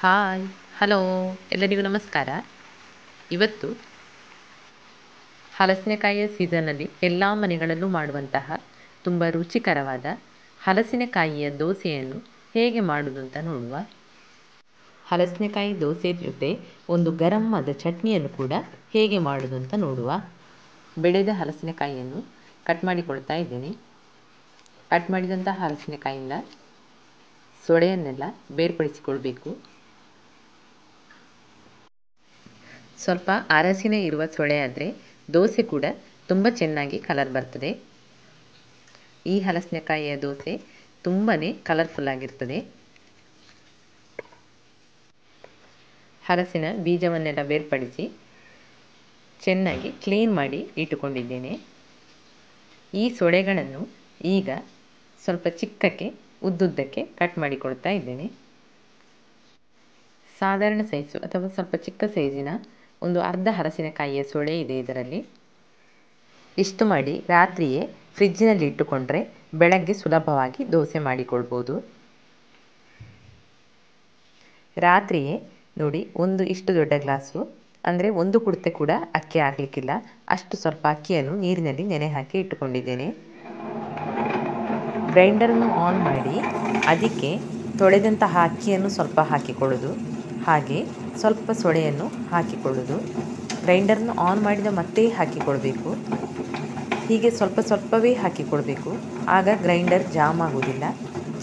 Hi hello ಎಲ್ಲರಿಗೂ ನಮಸ್ಕಾರ. ಇವತ್ತು ಹಲಸಿನಕಾಯಿಯ ಸೀಸನ್ನಲ್ಲಿ ಎಲ್ಲ ಮನೆಗಳಲ್ಲೂ ಮಾಡುವಂತಹ ತುಂಬ ರುಚಿಕರವಾದ ಹಲಸಿನಕಾಯಿಯ ದೋಸೆಯನ್ನು ಹೇಗೆ ಮಾಡುವುದು ಅಂತ ನೋಡುವ. ಹಲಸಿನಕಾಯಿ ದೋಸೆ ಜೊತೆ ಒಂದು ಗರಮ್ಮಾದ ಚಟ್ನಿಯನ್ನು ಕೂಡ ಹೇಗೆ ಮಾಡುವುದು ಅಂತ ನೋಡುವ. ಬೆಳೆದ ಹಲಸಿನಕಾಯಿಯನ್ನು ಕಟ್ ಮಾಡಿಕೊಳ್ತಾ ಇದ್ದೇನೆ. ಕಟ್ ಮಾಡಿದಂತಹ ಹಲಸಿನಕಾಯಿಯಿಂದ ಸೊಳೆಯನ್ನೆಲ್ಲ ಬೇರ್ಪಡಿಸಿಕೊಳ್ಬೇಕು. ಸ್ವಲ್ಪ ಅರಸಿನ ಇರುವ ಸೊಳೆ ಆದರೆ ದೋಸೆ ಕೂಡ ತುಂಬ ಚೆನ್ನಾಗಿ ಕಲರ್ ಬರ್ತದೆ. ಈ ಹಲಸಿನಕಾಯಿಯ ದೋಸೆ ತುಂಬಾ ಕಲರ್ಫುಲ್ ಆಗಿರ್ತದೆ. ಹಲಸಿನ ಬೀಜವನ್ನೆಲ್ಲ ಬೇರ್ಪಡಿಸಿ ಚೆನ್ನಾಗಿ ಕ್ಲೀನ್ ಮಾಡಿ ಇಟ್ಟುಕೊಂಡಿದ್ದೇನೆ. ಈ ಸೊಳೆಗಳನ್ನು ಈಗ ಸ್ವಲ್ಪ ಚಿಕ್ಕಕ್ಕೆ ಉದ್ದುದ್ದಕ್ಕೆ ಕಟ್ ಮಾಡಿಕೊಳ್ತಾ ಇದ್ದೇನೆ. ಸಾಧಾರಣ ಸೈಜು ಅಥವಾ ಸ್ವಲ್ಪ ಚಿಕ್ಕ ಸೈಜಿನ ಒಂದು ಅರ್ಧ ಹಲಸಿನಕಾಯಿಯ ಸೊಳೆ ಇದೆ ಇದರಲ್ಲಿ. ಇಷ್ಟು ಮಾಡಿ ರಾತ್ರಿಯೇ ಫ್ರಿಜ್ಜಿನಲ್ಲಿ ಇಟ್ಟುಕೊಂಡ್ರೆ ಬೆಳಗ್ಗೆ ಸುಲಭವಾಗಿ ದೋಸೆ ಮಾಡಿಕೊಳ್ಬೋದು. ರಾತ್ರಿಯೇ ನೋಡಿ ಇಷ್ಟು ದೊಡ್ಡ ಗ್ಲಾಸು ಅಂದರೆ ಒಂದು ಕುಡಿತೆ ಕೂಡ ಅಕ್ಕಿ ಆಗಲಿಕ್ಕಿಲ್ಲ, ಅಷ್ಟು ಸ್ವಲ್ಪ ಅಕ್ಕಿಯನ್ನು ನೀರಿನಲ್ಲಿ ನೆನೆ ಹಾಕಿ ಇಟ್ಟುಕೊಂಡಿದ್ದೇನೆ. ಗ್ರೈಂಡರನ್ನು ಆನ್ ಮಾಡಿ ಅದಕ್ಕೆ ತೊಳೆದಂತಹ ಅಕ್ಕಿಯನ್ನು ಸ್ವಲ್ಪ ಹಾಕಿಕೊಳ್ಳೋದು, ಹಾಗೆ ಸ್ವಲ್ಪ ಸೊಳೆಯನ್ನು ಹಾಕಿಕೊಳ್ಳೋದು. ಗ್ರೈಂಡರನ್ನು ಆನ್ ಮಾಡಿದ ಮತ್ತೆ ಹಾಕಿಕೊಳ್ಬೇಕು. ಹೀಗೆ ಸ್ವಲ್ಪ ಸ್ವಲ್ಪವೇ ಹಾಕಿಕೊಳ್ಬೇಕು, ಆಗ ಗ್ರೈಂಡರ್ ಜಾಮ್ ಆಗೋದಿಲ್ಲ,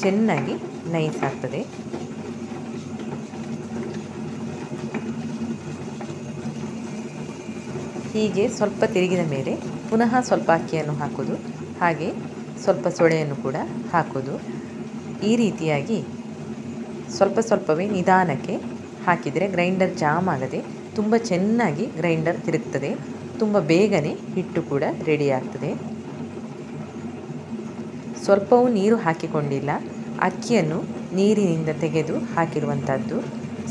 ಚೆನ್ನಾಗಿ ನೈಸ್ ಆಗ್ತದೆ. ಹೀಗೆ ಸ್ವಲ್ಪ ತಿರುಗಿದ ಮೇಲೆ ಪುನಃ ಸ್ವಲ್ಪ ಅಕ್ಕಿಯನ್ನು ಹಾಕೋದು, ಹಾಗೆ ಸ್ವಲ್ಪ ಸೊಳೆಯನ್ನು ಕೂಡ ಹಾಕೋದು. ಈ ರೀತಿಯಾಗಿ ಸ್ವಲ್ಪ ಸ್ವಲ್ಪವೇ ನಿಧಾನಕ್ಕೆ ಹಾಕಿದರೆ ಗ್ರೈಂಡರ್ ಜಾಮ್ ಆಗದೆ ತುಂಬ ಚೆನ್ನಾಗಿ ಗ್ರೈಂಡರ್ ತಿರುಗ್ತದೆ. ತುಂಬ ಬೇಗನೆ ಹಿಟ್ಟು ಕೂಡ ರೆಡಿ ಆಗ್ತದೆ. ಸ್ವಲ್ಪವೂ ನೀರು ಹಾಕಿಕೊಂಡಿಲ್ಲ, ಅಕ್ಕಿಯನ್ನು ನೀರಿನಿಂದ ತೆಗೆದು ಹಾಕಿರುವಂಥದ್ದು.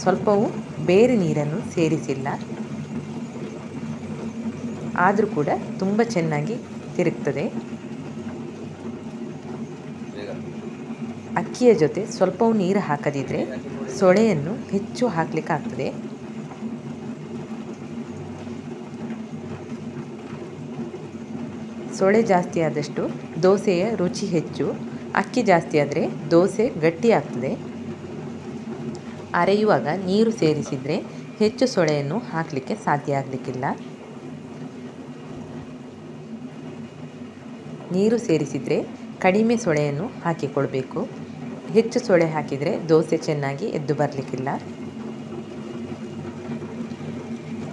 ಸ್ವಲ್ಪವೂ ಬೇರೆ ನೀರನ್ನು ಸೇರಿಸಿಲ್ಲ, ಆದರೂ ಕೂಡ ತುಂಬ ಚೆನ್ನಾಗಿ ತಿರುಗ್ತದೆ. ಅಕ್ಕಿಯ ಜೊತೆ ಸ್ವಲ್ಪವೂ ನೀರು ಹಾಕದಿದ್ದರೆ ಸೊಳೆಯನ್ನು ಹೆಚ್ಚು ಹಾಕಲಿಕ್ಕಾಗ್ತದೆ. ಸೊಳೆ ಜಾಸ್ತಿ ಆದಷ್ಟು ದೋಸೆಯ ರುಚಿ ಹೆಚ್ಚು, ಅಕ್ಕಿ ಜಾಸ್ತಿ ಆದರೆ ದೋಸೆ ಗಟ್ಟಿ ಆಗ್ತದೆ. ಅರೆಯುವಾಗ ನೀರು ಸೇರಿಸಿದರೆ ಹೆಚ್ಚು ಸೊಳೆಯನ್ನು ಹಾಕಲಿಕ್ಕೆ ಸಾಧ್ಯ ಆಗಲಿಕ್ಕಿಲ್ಲ. ನೀರು ಸೇರಿಸಿದರೆ ಕಡಿಮೆ ಸೊಳೆಯನ್ನು ಹಾಕಿಕೊಳ್ಬೇಕು. ಹೆಚ್ಚು ಸೊಳೆ ಹಾಕಿದರೆ ದೋಸೆ ಚೆನ್ನಾಗಿ ಎದ್ದು ಬರಲಿಕ್ಕಿಲ್ಲ.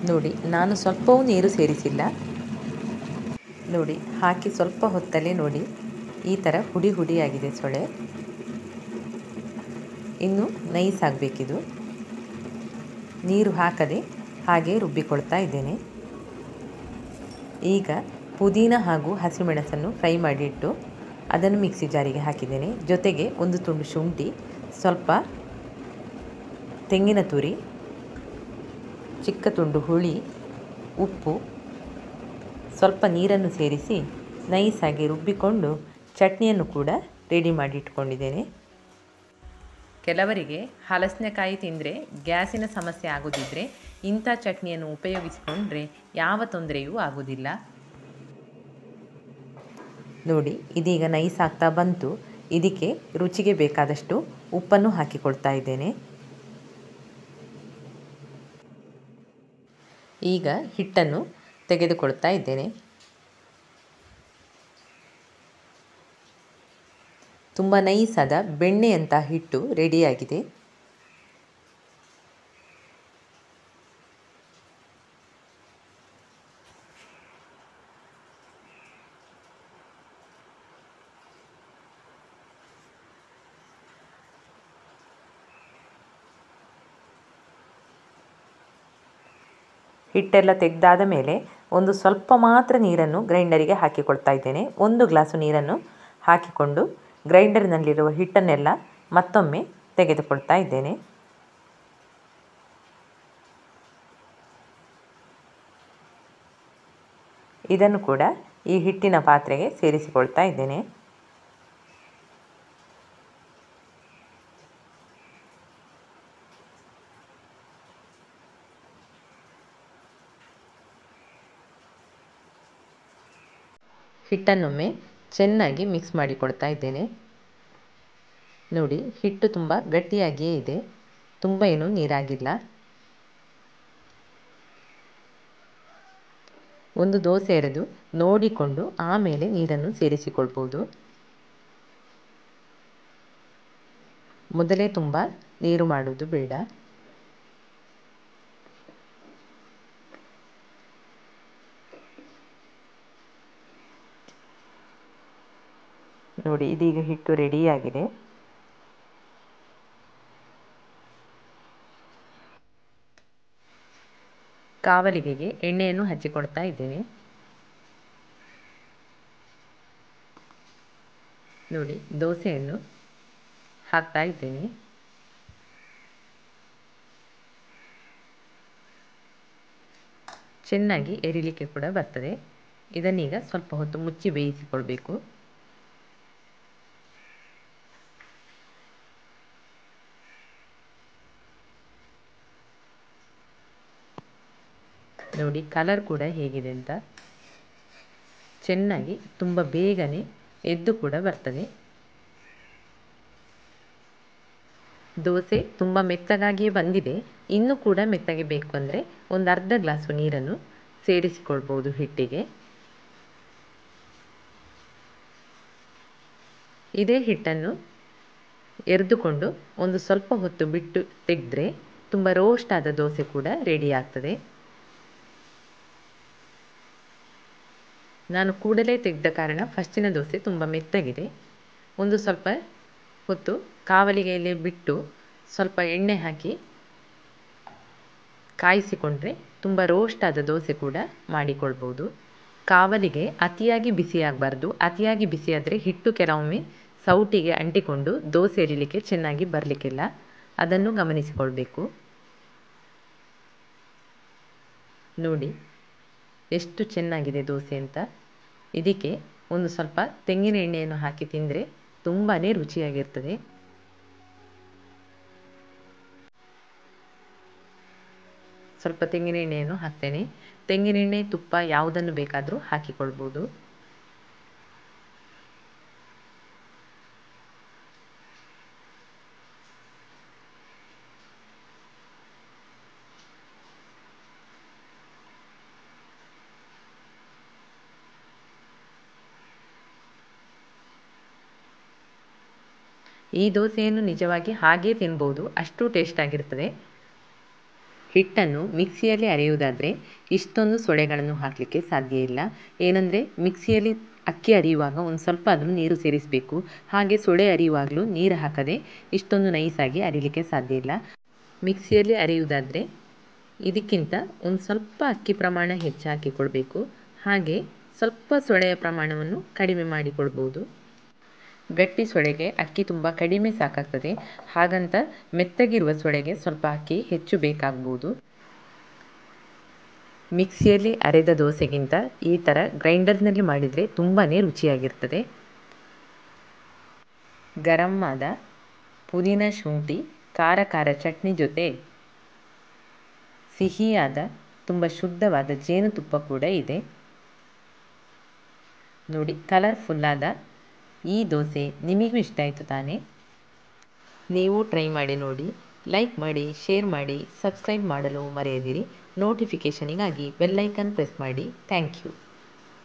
ನೋಡಿ, ನಾನು ಸ್ವಲ್ಪವೂ ನೀರು ಸೇರಿಸಿಲ್ಲ. ನೋಡಿ, ಹಾಕಿ ಸ್ವಲ್ಪ ಹೊತ್ತಲ್ಲೇ ನೋಡಿ ಈ ಥರ ಹುಡಿ ಹುಡಿಯಾಗಿದೆ ಸೊಳೆ. ಇನ್ನು ನೈಸ್ ಆಗಬೇಕಿದು. ನೀರು ಹಾಕದೆ ಹಾಗೆ ರುಬ್ಬಿಕೊಳ್ತಾ ಇದ್ದೇನೆ. ಈಗ ಪುದೀನ ಹಾಗೂ ಹಸಿಮೆಣಸನ್ನು ಫ್ರೈ ಮಾಡಿಟ್ಟು ಅದನ್ನು ಮಿಕ್ಸಿ ಜಾರಿಗೆ ಹಾಕಿದ್ದೇನೆ. ಜೊತೆಗೆ ಒಂದು ತುಂಡು ಶುಂಠಿ, ಸ್ವಲ್ಪ ತೆಂಗಿನ ತುರಿ, ಚಿಕ್ಕ ತುಂಡು ಹುಳಿ, ಉಪ್ಪು, ಸ್ವಲ್ಪ ನೀರನ್ನು ಸೇರಿಸಿ ನೈಸಾಗಿ ರುಬ್ಬಿಕೊಂಡು ಚಟ್ನಿಯನ್ನು ಕೂಡ ರೆಡಿ ಮಾಡಿ ಇಟ್ಕೊಂಡಿದ್ದೇನೆ. ಕೆಲವರಿಗೆ ಹಲಸಿನಕಾಯಿ ತಿಂದರೆ ಗ್ಯಾಸಿನ ಸಮಸ್ಯೆ ಆಗೋದಿದ್ದರೆ ಇಂಥ ಚಟ್ನಿಯನ್ನು ಉಪಯೋಗಿಸಿಕೊಂಡ್ರೆ ಯಾವ ತೊಂದರೆಯೂ ಆಗೋದಿಲ್ಲ. ನೋಡಿ, ಇದೀಗ ನೈಸ್ ಆಗ್ತಾ ಬಂತು. ಇದಕ್ಕೆ ರುಚಿಗೆ ಬೇಕಾದಷ್ಟು ಉಪ್ಪನ್ನು ಹಾಕಿಕೊಳ್ತಾ ಇದ್ದೇನೆ. ಈಗ ಹಿಟ್ಟನ್ನು ತೆಗೆದುಕೊಳ್ತಾ ಇದ್ದೇನೆ. ತುಂಬ ನೈಸಾದ ಬೆಣ್ಣೆಯಂಥ ಹಿಟ್ಟು ರೆಡಿಯಾಗಿದೆ. ಹಿಟ್ಟೆಲ್ಲ ತೆಗೆದಾದ ಮೇಲೆ ಒಂದು ಸ್ವಲ್ಪ ಮಾತ್ರ ನೀರನ್ನು ಗ್ರೈಂಡರಿಗೆ ಹಾಕಿಕೊಳ್ತಾ ಇದ್ದೇನೆ. 1 ಗ್ಲಾಸು ನೀರನ್ನು ಹಾಕಿಕೊಂಡು ಗ್ರೈಂಡರ್ನಲ್ಲಿರುವ ಹಿಟ್ಟನ್ನೆಲ್ಲ ಮತ್ತೊಮ್ಮೆ ತೆಗೆದುಕೊಳ್ತಾ ಇದ್ದೇನೆ. ಇದನ್ನು ಕೂಡ ಈ ಹಿಟ್ಟಿನ ಪಾತ್ರೆಗೆ ಸೇರಿಸಿಕೊಳ್ತಾ ಇದ್ದೇನೆ. ಹಿಟ್ಟನ್ನೊಮ್ಮೆ ಚೆನ್ನಾಗಿ ಮಿಕ್ಸ್ ಮಾಡಿ ಕೊಡ್ತಾ ಇದ್ದೇನೆ. ನೋಡಿ, ಹಿಟ್ಟು ತುಂಬ ಗಟ್ಟಿಯಾಗಿಯೇ ಇದೆ, ತುಂಬ ಏನೂ ನೀರಾಗಿಲ್ಲ. ಒಂದು ದೋಸೆ ಎರೆದು ನೋಡಿಕೊಂಡು ಆಮೇಲೆ ನೀರನ್ನು ಸೇರಿಸಿಕೊಳ್ಬೋದು. ಮೊದಲೇ ತುಂಬ ನೀರು ಮಾಡುವುದು ಬೇಡ. ನೋಡಿ, ಇದೀಗ ಹಿಟ್ಟು ರೆಡಿಯಾಗಿದೆ. ಕಾವಲಿಗೆಗೆ ಎಣ್ಣೆಯನ್ನು ಹಚ್ಚಿಕೊಡ್ತಾ ಇದ್ದೇನೆ. ನೋಡಿ, ದೋಸೆಯನ್ನು ಹಾಕ್ತಾ ಇದ್ದೇನೆ. ಚೆನ್ನಾಗಿ ಎರಿಲಿಕ್ಕೆ ಕೂಡ ಬರ್ತದೆ. ಇದನ್ನೀಗ ಸ್ವಲ್ಪ ಹೊತ್ತು ಮುಚ್ಚಿ ಬೇಯಿಸಿಕೊಳ್ಬೇಕು. ನೋಡಿ, ಕಲರ್ ಕೂಡ ಹೇಗಿದೆ ಅಂತ. ಚೆನ್ನಾಗಿ ತುಂಬ ಬೇಗನೆ ಎದ್ದು ಕೂಡ ಬರ್ತದೆ. ದೋಸೆ ತುಂಬ ಮೆತ್ತಗಾಗಿಯೇ ಬಂದಿದೆ. ಇನ್ನೂ ಕೂಡ ಮೆತ್ತಗೆ ಬೇಕು ಅಂದರೆ ಒಂದು ಅರ್ಧ ಗ್ಲಾಸು ನೀರನ್ನು ಸೇರಿಸಿಕೊಳ್ಬೋದು ಹಿಟ್ಟಿಗೆ. ಇದೇ ಹಿಟ್ಟನ್ನು ಎರೆದುಕೊಂಡು ಒಂದು ಸ್ವಲ್ಪ ಹೊತ್ತು ಬಿಟ್ಟು ತೆಗೆದ್ರೆ ತುಂಬ ರೋಸ್ಟ್ ಆದ ದೋಸೆ ಕೂಡ ರೆಡಿ ಆಗ್ತದೆ. ನಾನು ಕೂಡಲೇ ತೆಗೆದ ಕಾರಣ ಫಸ್ಟಿನ ದೋಸೆ ತುಂಬ ಮೆತ್ತಗಿದೆ. ಒಂದು ಸ್ವಲ್ಪ ಹೊತ್ತು ಕಾವಲಿಗೆಯಲ್ಲಿ ಬಿಟ್ಟು ಸ್ವಲ್ಪ ಎಣ್ಣೆ ಹಾಕಿ ಕಾಯಿಸಿಕೊಂಡ್ರೆ ತುಂಬ ರೋಸ್ಟ್ ಆದ ದೋಸೆ ಕೂಡ ಮಾಡಿಕೊಳ್ಬೋದು. ಕಾವಲಿಗೆ ಅತಿಯಾಗಿ ಬಿಸಿಯಾಗಬಾರ್ದು. ಅತಿಯಾಗಿ ಬಿಸಿಯಾದರೆ ಹಿಟ್ಟು ಕೆಲವೊಮ್ಮೆ ಸೌಟಿಗೆ ಅಂಟಿಕೊಂಡು ದೋಸೆ ಎರಿಲಿಕ್ಕೆ ಚೆನ್ನಾಗಿ ಬರಲಿಕ್ಕಿಲ್ಲ. ಅದನ್ನು ಗಮನಿಸಿಕೊಳ್ಬೇಕು. ನೋಡಿ ಎಷ್ಟು ಚೆನ್ನಾಗಿದೆ ದೋಸೆ ಅಂತ. ಇದಕ್ಕೆ ಒಂದು ಸ್ವಲ್ಪ ತೆಂಗಿನ ಎಣ್ಣೆಯನ್ನು ಹಾಕಿ ತಿಂದರೆ ತುಂಬಾ ರುಚಿಯಾಗಿರ್ತದೆ. ಸ್ವಲ್ಪ ತೆಂಗಿನ ಎಣ್ಣೆಯನ್ನು ಹಾಕ್ತೇನೆ. ತೆಂಗಿನ ಎಣ್ಣೆ, ತುಪ್ಪ ಯಾವುದನ್ನು ಬೇಕಾದರೂ ಹಾಕಿಕೊಳ್ಬೋದು. ಈ ದೋಸೆಯನ್ನು ನಿಜವಾಗಿ ಹಾಗೇ ತಿನ್ಬೋದು, ಅಷ್ಟು ಟೇಸ್ಟ್ ಆಗಿರ್ತದೆ. ಹಿಟ್ಟನ್ನು ಮಿಕ್ಸಿಯಲ್ಲಿ ಅರೆಯುವುದಾದರೆ ಇಷ್ಟೊಂದು ಸೊಳೆಗಳನ್ನು ಹಾಕಲಿಕ್ಕೆ ಸಾಧ್ಯ ಇಲ್ಲ. ಏನಂದರೆ ಮಿಕ್ಸಿಯಲ್ಲಿ ಅಕ್ಕಿ ಅರಿಯುವಾಗ ಒಂದು ಸ್ವಲ್ಪ ಅದನ್ನು ನೀರು ಸೇರಿಸಬೇಕು. ಹಾಗೆ ಸೊಳೆ ಅರಿಯುವಾಗಲೂ ನೀರು ಹಾಕದೆ ಇಷ್ಟೊಂದು ನೈಸಾಗಿ ಅರಿಲಿಕ್ಕೆ ಸಾಧ್ಯ ಇಲ್ಲ. ಮಿಕ್ಸಿಯಲ್ಲಿ ಅರೆಯುವುದಾದರೆ ಇದಕ್ಕಿಂತ ಒಂದು ಸ್ವಲ್ಪ ಅಕ್ಕಿ ಪ್ರಮಾಣ ಹೆಚ್ಚು ಹಾಕಿಕೊಳ್ಬೇಕು. ಹಾಗೆ ಸ್ವಲ್ಪ ಸೊಳೆಯ ಪ್ರಮಾಣವನ್ನು ಕಡಿಮೆ ಮಾಡಿಕೊಳ್ಬೋದು. ಗಟ್ಟಿ ಸೊಳೆಗೆ ಅಕ್ಕಿ ತುಂಬ ಕಡಿಮೆ ಸಾಕಾಗ್ತದೆ. ಹಾಗಂತ ಮೆತ್ತಗಿರುವ ಸೊಳೆಗೆ ಸ್ವಲ್ಪ ಅಕ್ಕಿ ಹೆಚ್ಚು ಬೇಕಾಗ್ಬೋದು. ಮಿಕ್ಸಿಯಲ್ಲಿ ಅರೆದ ದೋಸೆಗಿಂತ ಈ ಥರ ಗ್ರೈಂಡರ್ನಲ್ಲಿ ಮಾಡಿದರೆ ತುಂಬಾ ರುಚಿಯಾಗಿರ್ತದೆ. ಗರಂ ಆದ ಪುದೀನ, ಶುಂಠಿ, ಖಾರ ಖಾರ ಚಟ್ನಿ ಜೊತೆ ಸಿಹಿಯಾದ ತುಂಬ ಶುದ್ಧವಾದ ಜೇನುತುಪ್ಪ ಕೂಡ ಇದೆ. ನೋಡಿ, ಕಲರ್ಫುಲ್ಲಾದ ಈ ದೋಸೆ ನಿಮಗೂ ಇಷ್ಟ ಆಯಿತು ತಾನೇ? ನೀವು ಟ್ರೈ ಮಾಡಿ ನೋಡಿ. ಲೈಕ್ ಮಾಡಿ, ಶೇರ್ ಮಾಡಿ, ಸಬ್ಸ್ಕ್ರೈಬ್ ಮಾಡಲು ಮರೆಯದಿರಿ. ನೋಟಿಫಿಕೇಷನಿಗಾಗಿ ಬೆಲ್ ಐಕನ್ ಪ್ರೆಸ್ ಮಾಡಿ. Thank you.